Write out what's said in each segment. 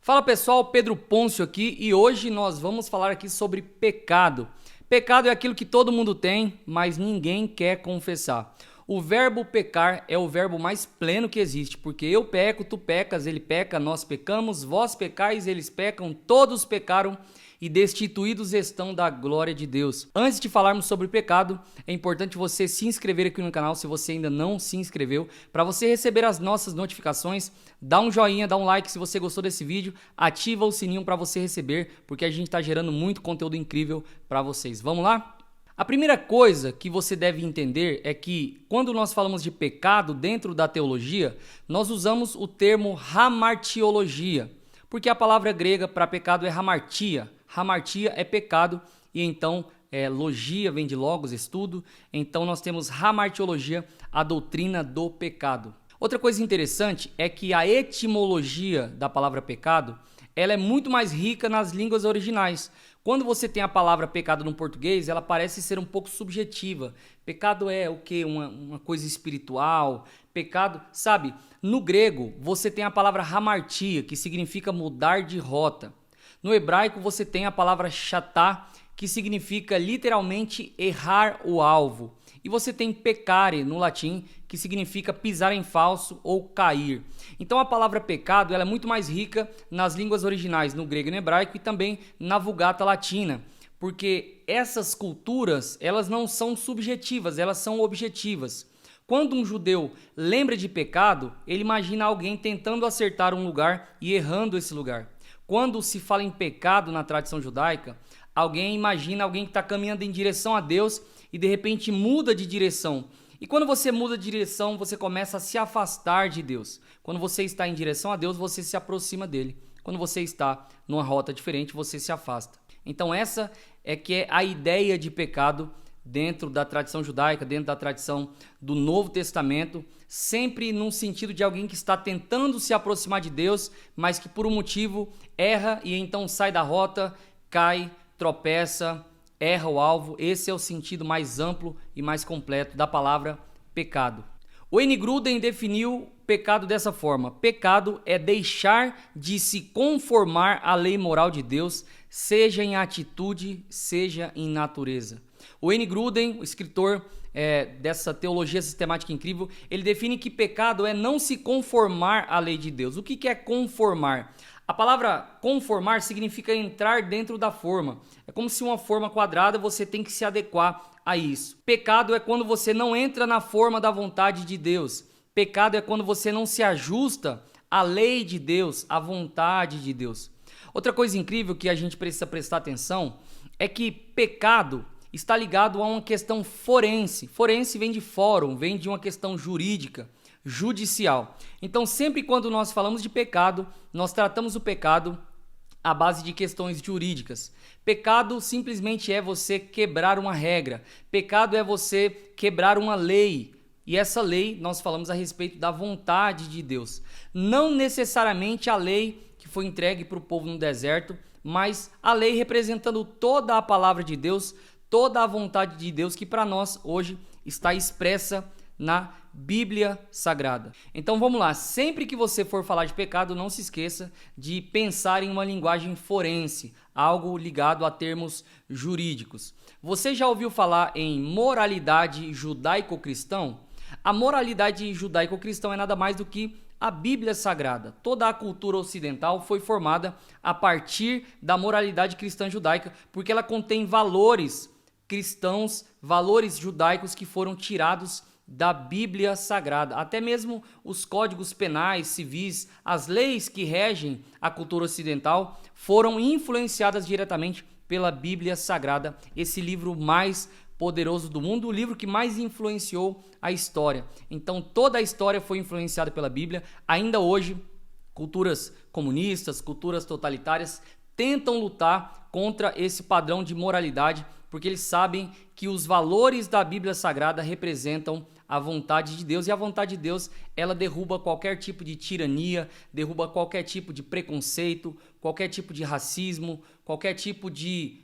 Fala pessoal, Pedro Pôncio aqui e hoje nós vamos falar aqui sobre pecado. Pecado é aquilo que todo mundo tem, mas ninguém quer confessar. O verbo pecar é o verbo mais pleno que existe, porque eu peco, tu pecas, ele peca, nós pecamos, vós pecais, eles pecam, todos pecaram e destituídos estão da glória de Deus. Antes de falarmos sobre pecado, é importante você se inscrever aqui no canal se você ainda não se inscreveu, para você receber as nossas notificações. Dá um joinha, dá um like se você gostou desse vídeo, ativa o sininho para você receber, porque a gente está gerando muito conteúdo incrível para vocês. Vamos lá? A primeira coisa que você deve entender é que quando nós falamos de pecado dentro da teologia, nós usamos o termo hamartiologia, porque a palavra grega para pecado é hamartia. Hamartia é pecado e então logia vem de logos, estudo. Então nós temos hamartiologia, a doutrina do pecado. Outra coisa interessante é que a etimologia da palavra pecado, ela é muito mais rica nas línguas originais. Quando você tem a palavra pecado no português, ela parece ser um pouco subjetiva. Pecado é o quê? Uma coisa espiritual. Pecado, sabe? No grego, você tem a palavra hamartia, que significa mudar de rota. No hebraico, você tem a palavra chatá, que significa literalmente errar o alvo. E você tem pecare no latim, que significa pisar em falso ou cair. Então a palavra pecado ela é muito mais rica nas línguas originais, no grego e no hebraico e também na Vulgata Latina, porque essas culturas elas não são subjetivas, elas são objetivas. Quando um judeu lembra de pecado, ele imagina alguém tentando acertar um lugar e errando esse lugar. Quando se fala em pecado na tradição judaica, alguém imagina alguém que está caminhando em direção a Deus e de repente muda de direção. E quando você muda de direção, você começa a se afastar de Deus. Quando você está em direção a Deus, você se aproxima dele. Quando você está numa rota diferente, você se afasta. Então essa é que é a ideia de pecado dentro da tradição judaica, dentro da tradição do Novo Testamento, sempre num sentido de alguém que está tentando se aproximar de Deus, mas que por um motivo erra e então sai da rota, cai, tropeça, erra o alvo. Esse é o sentido mais amplo e mais completo da palavra pecado. O Wayne Grudem definiu pecado dessa forma: pecado é deixar de se conformar à lei moral de Deus, seja em atitude, seja em natureza. O Wayne Grudem, o escritor dessa teologia sistemática incrível, ele define que pecado é não se conformar à lei de Deus. O que é conformar? A palavra conformar significa entrar dentro da forma. É como se uma forma quadrada, você tem que se adequar a isso. Pecado é quando você não entra na forma da vontade de Deus. Pecado é quando você não se ajusta à lei de Deus, à vontade de Deus. Outra coisa incrível que a gente precisa prestar atenção é que pecado está ligado a uma questão forense. Forense vem de fórum, vem de uma questão jurídica, judicial. Então, sempre quando nós falamos de pecado, nós tratamos o pecado à base de questões jurídicas. Pecado simplesmente é você quebrar uma regra. Pecado é você quebrar uma lei. E essa lei, nós falamos a respeito da vontade de Deus. Não necessariamente a lei que foi entregue para o povo no deserto, mas a lei representando toda a palavra de Deus, toda a vontade de Deus que para nós hoje está expressa na Bíblia Sagrada. Então vamos lá, sempre que você for falar de pecado, não se esqueça de pensar em uma linguagem forense, algo ligado a termos jurídicos. Você já ouviu falar em moralidade judaico-cristão? A moralidade judaico-cristã é nada mais do que a Bíblia Sagrada. Toda a cultura ocidental foi formada a partir da moralidade cristã judaica, porque ela contém valores cristãos, valores judaicos que foram tirados da Bíblia Sagrada. Até mesmo os códigos penais, civis, as leis que regem a cultura ocidental foram influenciadas diretamente pela Bíblia Sagrada, esse livro mais poderoso do mundo, o livro que mais influenciou a história. Então toda a história foi influenciada pela Bíblia. Ainda hoje, culturas comunistas, culturas totalitárias tentam lutar contra esse padrão de moralidade, porque eles sabem que os valores da Bíblia Sagrada representam a vontade de Deus, e a vontade de Deus, ela derruba qualquer tipo de tirania, derruba qualquer tipo de preconceito, qualquer tipo de racismo, qualquer tipo de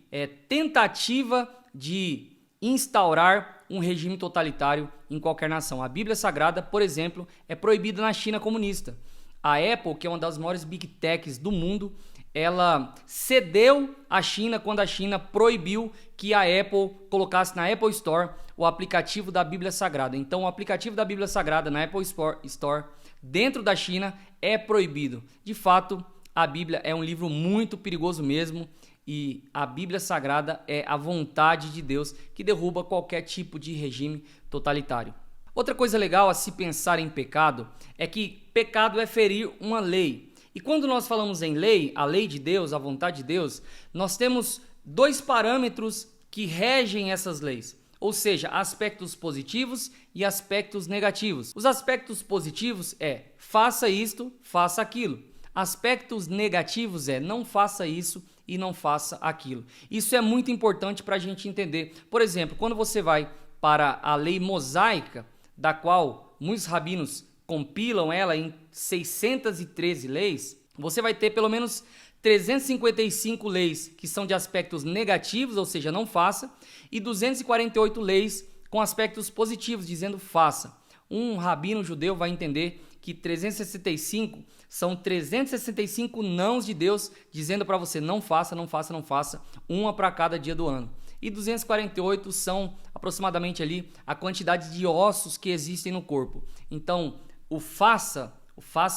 tentativa de instaurar um regime totalitário em qualquer nação. A Bíblia Sagrada, por exemplo, é proibida na China comunista. A Apple, que é uma das maiores big techs do mundo, ela cedeu à China quando a China proibiu que a Apple colocasse na Apple Store o aplicativo da Bíblia Sagrada. Então, o aplicativo da Bíblia Sagrada na Apple Store, dentro da China, é proibido. De fato, a Bíblia é um livro muito perigoso mesmo, e a Bíblia Sagrada é a vontade de Deus que derruba qualquer tipo de regime totalitário. Outra coisa legal a se pensar em pecado é que pecado é ferir uma lei. E quando nós falamos em lei, a lei de Deus, a vontade de Deus, nós temos dois parâmetros que regem essas leis, ou seja, aspectos positivos e aspectos negativos. Os aspectos positivos é faça isto, faça aquilo. Aspectos negativos é não faça isso e não faça aquilo. Isso é muito importante para a gente entender. Por exemplo, quando você vai para a lei mosaica, da qual muitos rabinos compilam ela em 613 leis, você vai ter pelo menos 355 leis que são de aspectos negativos, ou seja, não faça, e 248 leis com aspectos positivos, dizendo faça. Um rabino judeu vai entender que 365 são 365 nãos de Deus, dizendo para você não faça, não faça, não faça, uma para cada dia do ano. E 248 são aproximadamente ali a quantidade de ossos que existem no corpo. Então, o faça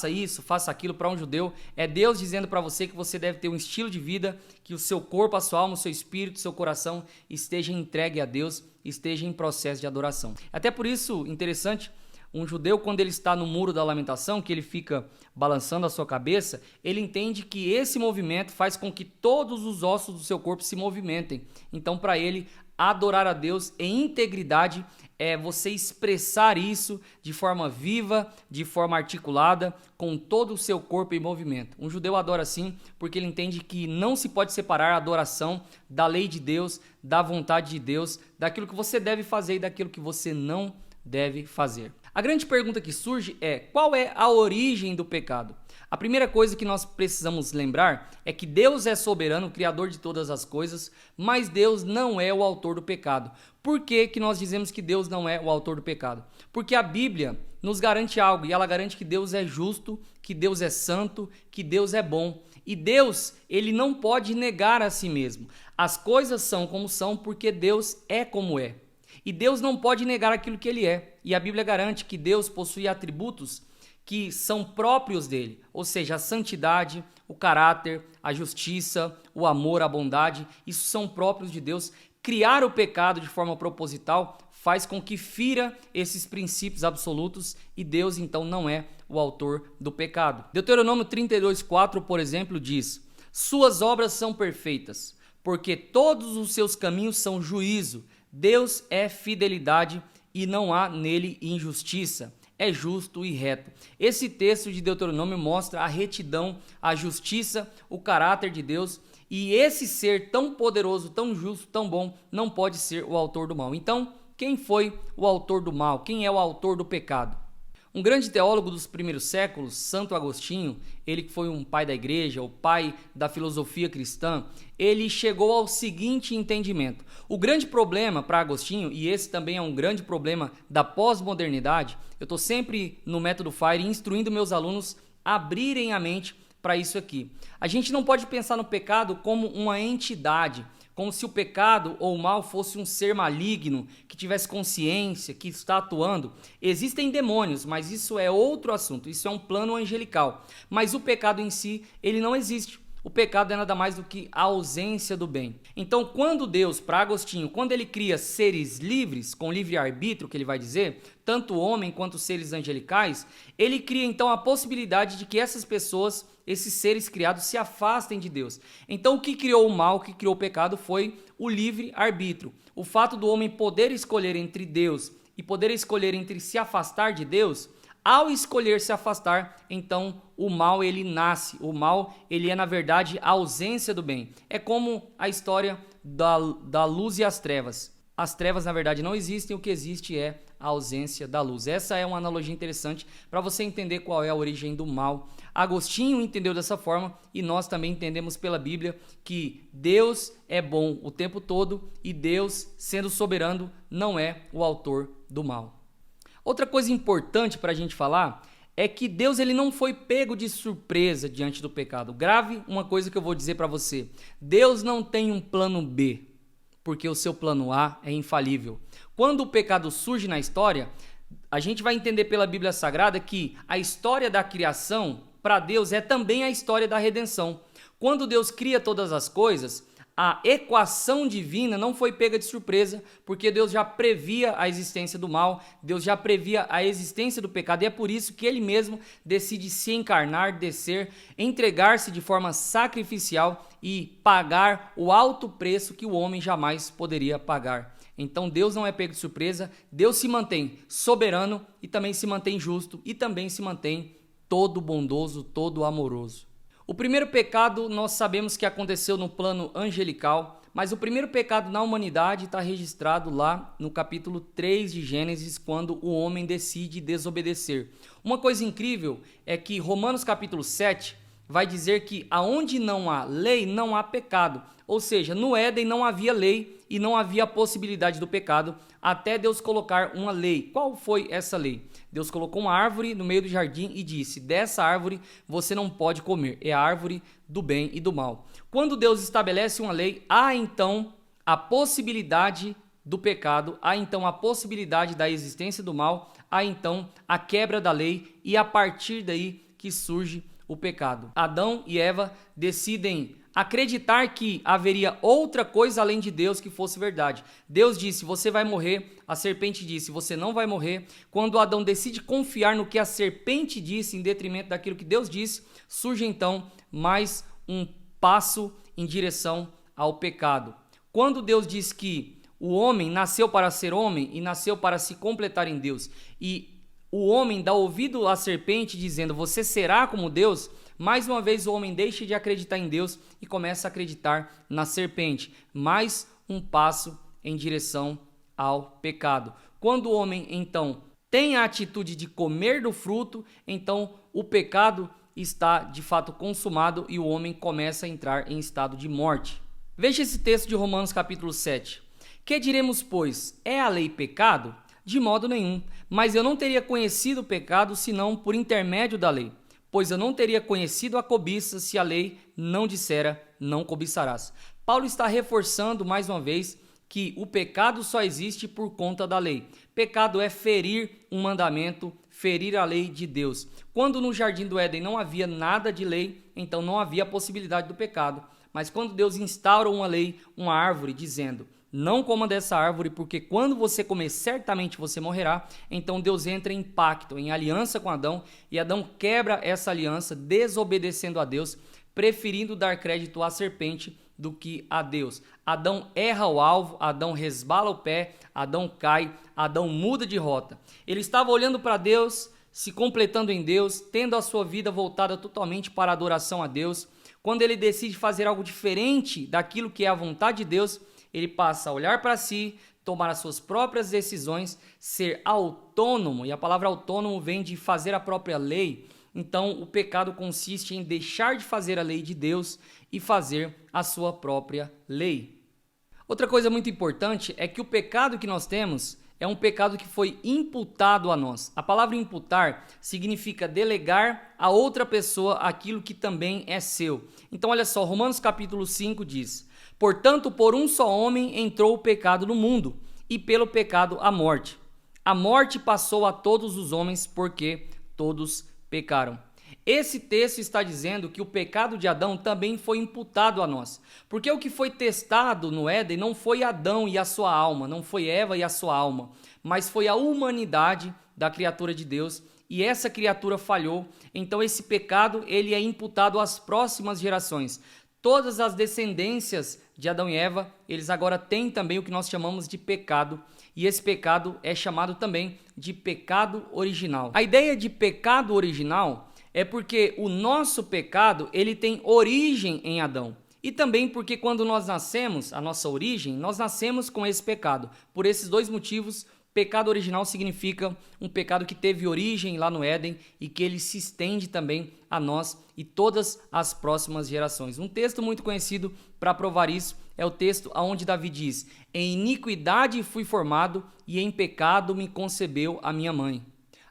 isso, faça aquilo para um judeu, é Deus dizendo para você que você deve ter um estilo de vida, que o seu corpo, a sua alma, o seu espírito, o seu coração esteja entregue a Deus, esteja em processo de adoração. Até por isso, interessante, um judeu, quando ele está no muro da lamentação, que ele fica balançando a sua cabeça, ele entende que esse movimento faz com que todos os ossos do seu corpo se movimentem. Então, para ele, adorar a Deus em integridade é você expressar isso de forma viva, de forma articulada, com todo o seu corpo em movimento. Um judeu adora assim porque ele entende que não se pode separar a adoração da lei de Deus, da vontade de Deus, daquilo que você deve fazer e daquilo que você não deve fazer. A grande pergunta que surge é: qual é a origem do pecado? A primeira coisa que nós precisamos lembrar é que Deus é soberano, criador de todas as coisas, mas Deus não é o autor do pecado. Por que que nós dizemos que Deus não é o autor do pecado? Porque a Bíblia nos garante algo, e ela garante que Deus é justo, que Deus é santo, que Deus é bom. E Deus, ele não pode negar a si mesmo. As coisas são como são porque Deus é como é. E Deus não pode negar aquilo que ele é. E a Bíblia garante que Deus possui atributos que são próprios dele, ou seja, a santidade, o caráter, a justiça, o amor, a bondade, isso são próprios de Deus. Criar o pecado de forma proposital faz com que fira esses princípios absolutos e Deus então não é o autor do pecado. Deuteronômio 32:4, por exemplo, diz: suas obras são perfeitas, porque todos os seus caminhos são juízo. Deus é fidelidade e não há nele injustiça. É justo e reto. Esse texto de Deuteronômio mostra a retidão, a justiça, o caráter de Deus, e esse ser tão poderoso, tão justo, tão bom, não pode ser o autor do mal. Então, quem foi o autor do mal? Quem é o autor do pecado? Um grande teólogo dos primeiros séculos, Santo Agostinho, ele que foi um pai da igreja, o pai da filosofia cristã, ele chegou ao seguinte entendimento: o grande problema para Agostinho, e esse também é um grande problema da pós-modernidade, eu estou sempre no método FIRE instruindo meus alunos a abrirem a mente para isso aqui. A gente não pode pensar no pecado como uma entidade, como se o pecado ou o mal fosse um ser maligno, que tivesse consciência, que está atuando. Existem demônios, mas isso é outro assunto, isso é um plano angelical. Mas o pecado em si, ele não existe. O pecado é nada mais do que a ausência do bem. Então, quando Deus, para Agostinho, quando ele cria seres livres, com livre-arbítrio, que ele vai dizer, tanto o homem quanto os seres angelicais, ele cria então a possibilidade de que essas pessoas, esses seres criados, se afastem de Deus. Então, o que criou o mal, o que criou o pecado foi o livre-arbítrio. O fato do homem poder escolher entre Deus e poder escolher entre se afastar de Deus. Ao escolher se afastar, então o mal ele nasce. O mal ele é na verdade a ausência do bem. É como a história da luz e as trevas. As trevas na verdade não existem, o que existe é a ausência da luz. Essa é uma analogia interessante para você entender qual é a origem do mal. Agostinho entendeu dessa forma e nós também entendemos pela Bíblia que Deus é bom o tempo todo e Deus, sendo soberano, não é o autor do mal. Outra coisa importante para a gente falar é que Deus ele não foi pego de surpresa diante do pecado. Grave uma coisa que eu vou dizer para você. Deus não tem um plano B, porque o seu plano A é infalível. Quando o pecado surge na história, a gente vai entender pela Bíblia Sagrada que a história da criação, para Deus, é também a história da redenção. Quando Deus cria todas as coisas, a equação divina não foi pega de surpresa, porque Deus já previa a existência do mal, Deus já previa a existência do pecado, e é por isso que ele mesmo decide se encarnar, descer, entregar-se de forma sacrificial e pagar o alto preço que o homem jamais poderia pagar. Então Deus não é pego de surpresa, Deus se mantém soberano e também se mantém justo e também se mantém todo bondoso, todo amoroso. O primeiro pecado nós sabemos que aconteceu no plano angelical, mas o primeiro pecado na humanidade está registrado lá no capítulo 3 de Gênesis, quando o homem decide desobedecer. Uma coisa incrível é que Romanos capítulo 7 vai dizer que aonde não há lei, não há pecado. Ou seja, no Éden não havia lei e não havia a possibilidade do pecado até Deus colocar uma lei. Qual foi essa lei? Deus colocou uma árvore no meio do jardim e disse: dessa árvore você não pode comer, é a árvore do bem e do mal. Quando Deus estabelece uma lei, há então a possibilidade do pecado, há então a possibilidade da existência do mal, há então a quebra da lei e a partir daí que surge o pecado. Adão e Eva decidem acreditar que haveria outra coisa além de Deus que fosse verdade. Deus disse: você vai morrer. A serpente disse: você não vai morrer. Quando Adão decide confiar no que a serpente disse em detrimento daquilo que Deus disse, surge então mais um passo em direção ao pecado. Quando Deus diz que o homem nasceu para ser homem e nasceu para se completar em Deus, e o homem dá ouvido à serpente dizendo: você será como Deus, mais uma vez o homem deixa de acreditar em Deus e começa a acreditar na serpente. Mais um passo em direção ao pecado. Quando o homem então tem a atitude de comer do fruto, então o pecado está de fato consumado e o homem começa a entrar em estado de morte. Veja esse texto de Romanos capítulo 7. Que diremos, pois? É a lei pecado? De modo nenhum. Mas eu não teria conhecido o pecado senão por intermédio da lei. Pois eu não teria conhecido a cobiça se a lei não dissera: não cobiçarás. Paulo está reforçando mais uma vez que o pecado só existe por conta da lei. Pecado é ferir um mandamento, ferir a lei de Deus. Quando no jardim do Éden não havia nada de lei, então não havia a possibilidade do pecado. Mas quando Deus instaura uma lei, uma árvore, dizendo: não coma dessa árvore, porque quando você comer, certamente você morrerá. Então Deus entra em pacto, em aliança com Adão, e Adão quebra essa aliança, desobedecendo a Deus, preferindo dar crédito à serpente do que a Deus. Adão erra o alvo, Adão resbala o pé, Adão cai, Adão muda de rota. Ele estava olhando para Deus, se completando em Deus, tendo a sua vida voltada totalmente para a adoração a Deus. Quando ele decide fazer algo diferente daquilo que é a vontade de Deus, ele passa a olhar para si, tomar as suas próprias decisões, ser autônomo, e a palavra autônomo vem de fazer a própria lei. Então, o pecado consiste em deixar de fazer a lei de Deus e fazer a sua própria lei. Outra coisa muito importante é que o pecado que nós temos é um pecado que foi imputado a nós. A palavra imputar significa delegar a outra pessoa aquilo que também é seu. Então, olha só, Romanos capítulo 5 diz: portanto, por um só homem entrou o pecado no mundo, e pelo pecado a morte. A morte passou a todos os homens, porque todos pecaram. Esse texto está dizendo que o pecado de Adão também foi imputado a nós. Porque o que foi testado no Éden não foi Adão e a sua alma, não foi Eva e a sua alma, mas foi a humanidade da criatura de Deus, e essa criatura falhou. Então esse pecado ele é imputado às próximas gerações. Todas as descendências de Adão e Eva, eles agora têm também o que nós chamamos de pecado, e esse pecado é chamado também de pecado original. A ideia de pecado original é porque o nosso pecado ele tem origem em Adão, e também porque quando nós nascemos, a nossa origem, nós nascemos com esse pecado. Por esses dois motivos, pecado original significa um pecado que teve origem lá no Éden e que ele se estende também a nós e todas as próximas gerações. Um texto muito conhecido para provar isso é o texto onde Davi diz: em iniquidade fui formado e em pecado me concebeu a minha mãe.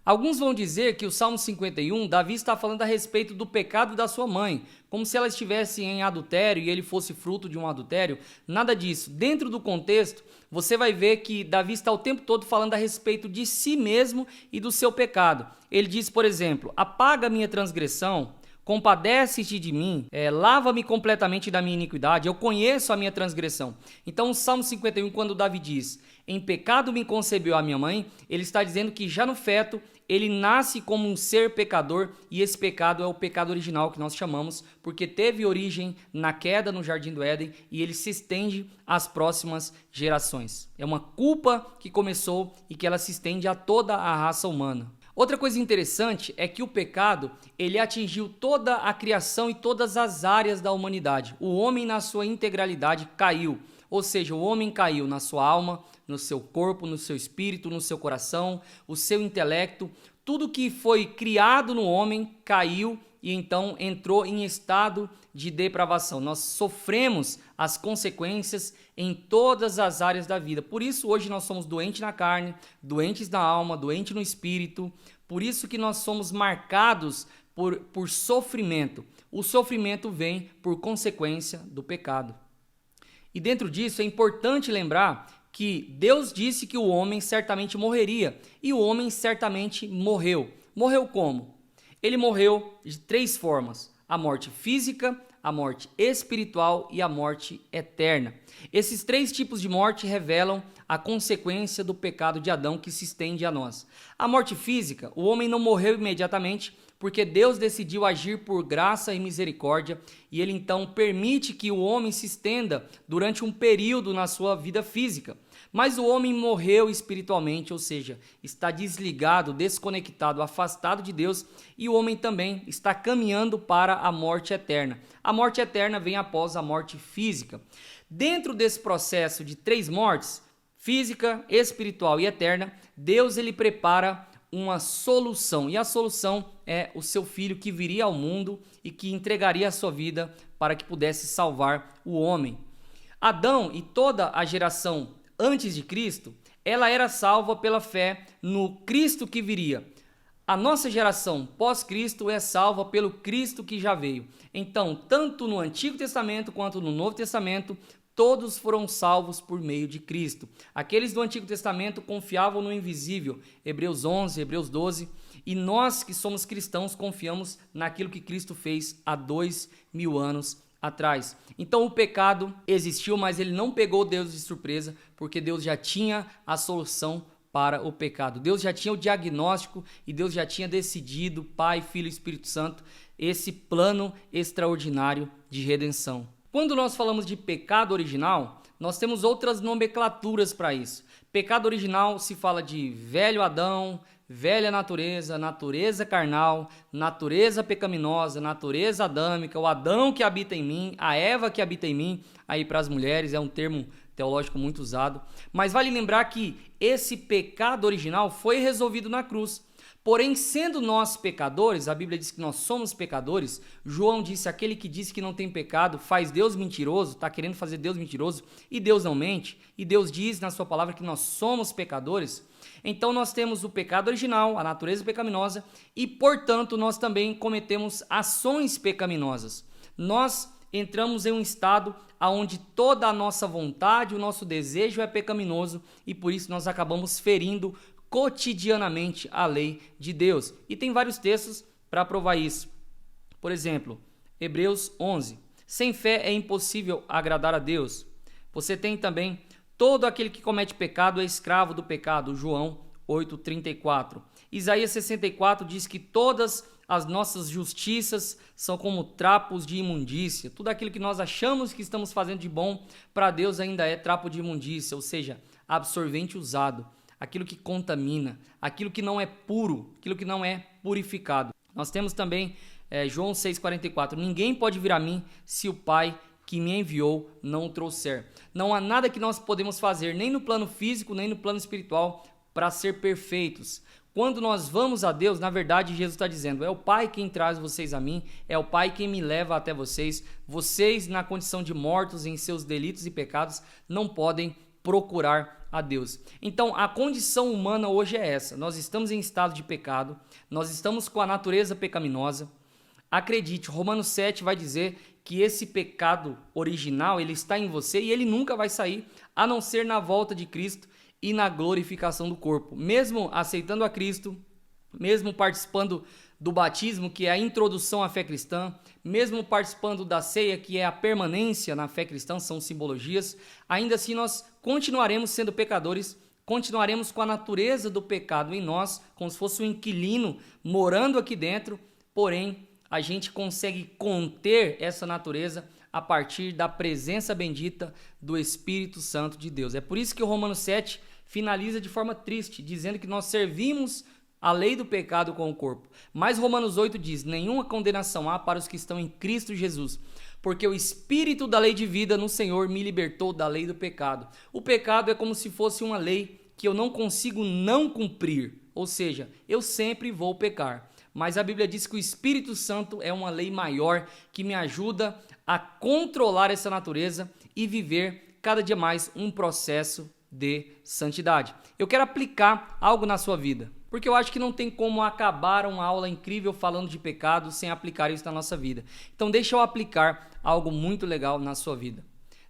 Alguns vão dizer que o Salmo 51, Davi está falando a respeito do pecado da sua mãe, como se ela estivesse em adultério e ele fosse fruto de um adultério. Nada disso. Dentro do contexto, você vai ver que Davi está o tempo todo falando a respeito de si mesmo e do seu pecado. Ele diz, por exemplo, apaga a minha transgressão, compadece-te de mim, lava-me completamente da minha iniquidade, eu conheço a minha transgressão. Então o Salmo 51, quando Davi diz, em pecado me concebeu a minha mãe, ele está dizendo que já no feto, ele nasce como um ser pecador e esse pecado é o pecado original que nós chamamos, porque teve origem na queda no Jardim do Éden e ele se estende às próximas gerações. É uma culpa que começou e que ela se estende a toda a raça humana. Outra coisa interessante é que o pecado, ele atingiu toda a criação e todas as áreas da humanidade. O homem na sua integralidade caiu, ou seja, o homem caiu na sua alma, no seu corpo, no seu espírito, no seu coração, o seu intelecto. Tudo que foi criado no homem caiu e então entrou em estado de depravação. Nós sofremos as consequências em todas as áreas da vida. Por isso hoje nós somos doentes na carne, doentes na alma, doentes no espírito. Por isso que nós somos marcados por sofrimento. O sofrimento vem por consequência do pecado. E dentro disso é importante lembrar que Deus disse que o homem certamente morreria e o homem certamente morreu. Morreu como? Ele morreu de 3 formas: a morte física, a morte espiritual e a morte eterna. Esses 3 tipos de morte revelam a consequência do pecado de Adão que se estende a nós. A morte física, o homem não morreu imediatamente porque Deus decidiu agir por graça e misericórdia e ele então permite que o homem se estenda durante um período na sua vida física. Mas o homem morreu espiritualmente, ou seja, está desligado, desconectado, afastado de Deus e o homem também está caminhando para a morte eterna. A morte eterna vem após a morte física. Dentro desse processo de 3 mortes, física, espiritual e eterna, Deus ele prepara uma solução, e a solução é o seu filho que viria ao mundo e que entregaria a sua vida para que pudesse salvar o homem. Adão e toda a geração antes de Cristo, ela era salva pela fé no Cristo que viria. A nossa geração pós-Cristo é salva pelo Cristo que já veio. Então, tanto no Antigo Testamento quanto no Novo Testamento, todos foram salvos por meio de Cristo. Aqueles do Antigo Testamento confiavam no invisível, Hebreus 11, Hebreus 12, e nós que somos cristãos confiamos naquilo que Cristo fez há 2000 anos atrás. Então o pecado existiu, mas ele não pegou Deus de surpresa, porque Deus já tinha a solução para o pecado. Deus já tinha o diagnóstico e Deus já tinha decidido, Pai, Filho e Espírito Santo, esse plano extraordinário de redenção. Quando nós falamos de pecado original, nós temos outras nomenclaturas para isso. Pecado original se fala de velho Adão, velha natureza, natureza carnal, natureza pecaminosa, natureza adâmica, o Adão que habita em mim, a Eva que habita em mim. Aí para as mulheres é um termo teológico muito usado. Mas vale lembrar que esse pecado original foi resolvido na cruz. Porém, sendo nós pecadores, a Bíblia diz que nós somos pecadores. João disse, aquele que diz que não tem pecado faz Deus mentiroso, está querendo fazer Deus mentiroso, e Deus não mente. E Deus diz na sua palavra que nós somos pecadores. Então nós temos o pecado original, a natureza pecaminosa, e portanto nós também cometemos ações pecaminosas. Nós entramos em um estado onde toda a nossa vontade, o nosso desejo é pecaminoso, e por isso nós acabamos ferindo cotidianamente a lei de Deus. E tem vários textos para provar isso. Por exemplo, Hebreus 11. Sem fé é impossível agradar a Deus. Você tem também todo aquele que comete pecado é escravo do pecado. João 8:34. Isaías 64 diz que todas as nossas justiças são como trapos de imundícia. Tudo aquilo que nós achamos que estamos fazendo de bom, para Deus ainda é trapo de imundícia, ou seja, absorvente usado. Aquilo que contamina, aquilo que não é puro, aquilo que não é purificado. Nós temos também João 6,44. Ninguém pode vir a mim se o Pai que me enviou não o trouxer. Não há nada que nós podemos fazer, nem no plano físico, nem no plano espiritual, para ser perfeitos. Quando nós vamos a Deus, na verdade, Jesus está dizendo, é o Pai quem traz vocês a mim, é o Pai quem me leva até vocês. Vocês, na condição de mortos em seus delitos e pecados, não podem procurar a Deus. Então, a condição humana hoje é essa. Nós estamos em estado de pecado, nós estamos com a natureza pecaminosa. Acredite, Romanos 7 vai dizer que esse pecado original, ele está em você e ele nunca vai sair, a não ser na volta de Cristo e na glorificação do corpo. Mesmo aceitando a Cristo, mesmo participando do batismo, que é a introdução à fé cristã, mesmo participando da ceia, que é a permanência na fé cristã, são simbologias, ainda assim nós continuaremos sendo pecadores, continuaremos com a natureza do pecado em nós, como se fosse um inquilino morando aqui dentro, porém a gente consegue conter essa natureza a partir da presença bendita do Espírito Santo de Deus. É por isso que o Romanos 7 finaliza de forma triste, dizendo que nós servimos a lei do pecado com o corpo. Mas Romanos 8 diz: nenhuma condenação há para os que estão em Cristo Jesus, porque o Espírito da lei de vida no Senhor me libertou da lei do pecado. O pecado é como se fosse uma lei que eu não consigo não cumprir, ou seja, eu sempre vou pecar. Mas a Bíblia diz que o Espírito Santo é uma lei maior que me ajuda a controlar essa natureza e viver cada dia mais um processo de santidade. Eu quero aplicar algo na sua vida, porque eu acho que não tem como acabar uma aula incrível falando de pecado sem aplicar isso na nossa vida. Então deixa eu aplicar algo muito legal na sua vida.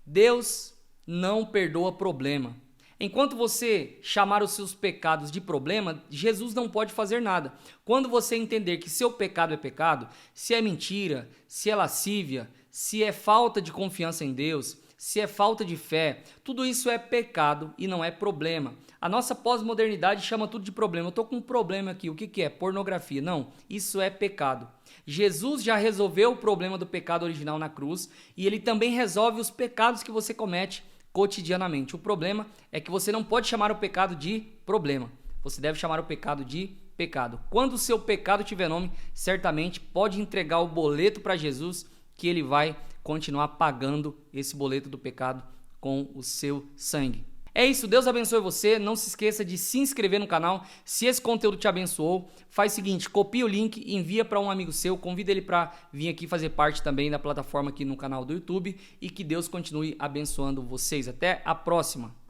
Deus não perdoa problema. Enquanto você chamar os seus pecados de problema, Jesus não pode fazer nada. Quando você entender que seu pecado é pecado, se é mentira, se é lascívia, se é falta de confiança em Deus, se é falta de fé, tudo isso é pecado e não é problema. A nossa pós-modernidade chama tudo de problema. Eu estou com um problema aqui, o que é? Pornografia. Não, isso é pecado. Jesus já resolveu o problema do pecado original na cruz e ele também resolve os pecados que você comete cotidianamente. O problema é que você não pode chamar o pecado de problema. Você deve chamar o pecado de pecado. Quando o seu pecado tiver nome, certamente pode entregar o boleto para Jesus, que ele vai continuar pagando esse boleto do pecado com o seu sangue. É isso, Deus abençoe você. Não se esqueça de se inscrever no canal. Se esse conteúdo te abençoou, faz o seguinte, copia o link, envia para um amigo seu, convida ele para vir aqui fazer parte também da plataforma aqui no canal do YouTube e que Deus continue abençoando vocês. Até a próxima!